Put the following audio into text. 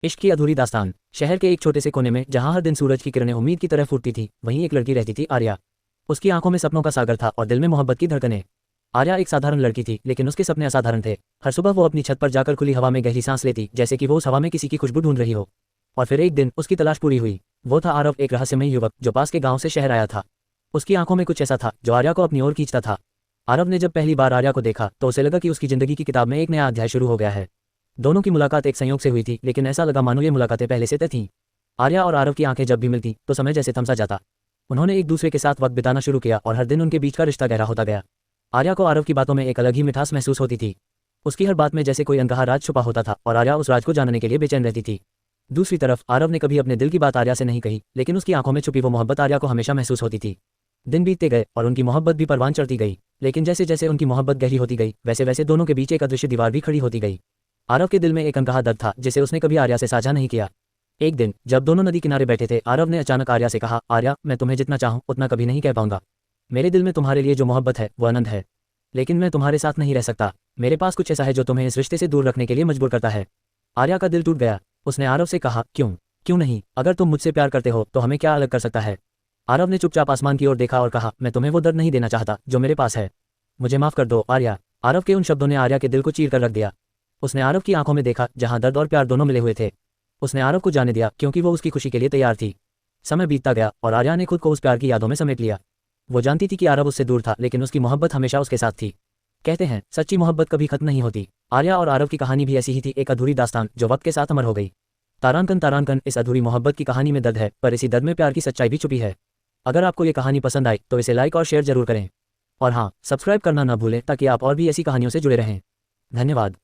इश्क की अधूरी दास्तान। शहर के एक छोटे से कोने में, जहां हर दिन सूरज की किरणें उम्मीद की तरह फूटती थी, वहीं एक लड़की रहती थी, आर्या। उसकी आंखों में सपनों का सागर था और दिल में मोहब्बत की धड़कनें। आर्या एक साधारण लड़की थी, लेकिन उसके सपने असाधारण थे। हर सुबह वो अपनी छत पर जाकर खुली हवा में गहरी सांस लेती, जैसे कि वो उस हवा में किसी की खुशबू ढूंढ रही हो। और फिर एक दिन उसकी तलाश पूरी हुई। वो था आरव, एक रहस्यमय युवक जो पास के गांव से शहर आया था। उसकी आंखों में कुछ ऐसा था जो आर्या को अपनी ओर खींचता था। आरव ने जब पहली बार आर्या को देखा तो उसे लगा कि उसकी जिंदगी की किताब में एक नया अध्याय शुरू हो गया है। दोनों की मुलाकात एक संयोग से हुई थी, लेकिन ऐसा लगा मानो ये मुलाकातें पहले से तय थीं। आर्या और आरव की आंखें जब भी मिलती तो समय जैसे थम सा जाता। उन्होंने एक दूसरे के साथ वक्त बिताना शुरू किया और हर दिन उनके बीच का रिश्ता गहरा होता गया। आर्या को आरव की बातों में एक अलग ही मिठास महसूस होती थी। उसकी हर बात में जैसे कोई अनकहा राज छुपा होता था और आर्या उस राज को जानने के लिए बेचैन रहती थी। दूसरी तरफ आरव ने कभी अपने दिल की बात आर्या से नहीं कही, लेकिन उसकी आंखों में छुपी वो मोहब्बत आर्या को हमेशा महसूस होती थी। दिन बीतते गए और उनकी मोहब्बत भी परवान चढ़ती गई, लेकिन जैसे जैसे उनकी मोहब्बत गहरी होती गई, वैसे वैसे दोनों के बीच एक अदृश्य दीवार भी खड़ी होती गई। आरव के दिल में एक अनकहा दर्द था, जिसे उसने कभी आर्या से साझा नहीं किया। एक दिन जब दोनों नदी किनारे बैठे थे, आरव ने अचानक आर्या से कहा, आर्या, मैं तुम्हें जितना चाहूं उतना कभी नहीं कह पाऊंगा। मेरे दिल में तुम्हारे लिए जो मोहब्बत है वो अनंत है, लेकिन मैं तुम्हारे साथ नहीं रह सकता। मेरे पास कुछ ऐसा है जो तुम्हें इस रिश्ते से दूर रखने के लिए मजबूर करता है। आर्या का दिल टूट गया। उसने आरव से कहा, क्यों नहीं? अगर तुम मुझसे प्यार करते हो तो हमें क्या अलग कर सकता है? आरव ने चुपचाप आसमान की ओर देखा और कहा, मैं तुम्हें वो दर्द नहीं देना चाहता जो मेरे पास है। मुझे माफ कर दो आर्या। आरव के उन शब्दों ने आर्या के दिल को चीर कर रख दिया। उसने आरव की आंखों में देखा, जहां दर्द और प्यार दोनों मिले हुए थे। उसने आरव को जाने दिया, क्योंकि वो उसकी खुशी के लिए तैयार थी। समय बीतता गया और आर्या ने खुद को उस प्यार की यादों में समेट लिया। वो जानती थी कि आरव उससे दूर था, लेकिन उसकी मोहब्बत हमेशा उसके साथ थी। कहते हैं, सच्ची मोहब्बत कभी खत्म नहीं होती। आर्या और आरव की कहानी भी ऐसी ही थी, एक अधूरी दास्तान जो वक्त के साथ अमर हो गई। तारांकन तारांकन, इस अधूरी मोहब्बत की कहानी में दर्द है, पर इसी दर्द में प्यार की सच्चाई भी छुपी है। अगर आपको ये कहानी पसंद आई तो इसे लाइक और शेयर जरूर करें। और हाँ, सब्सक्राइब करना ना भूलें ताकि आप और भी ऐसी कहानियों से जुड़े रहें। धन्यवाद।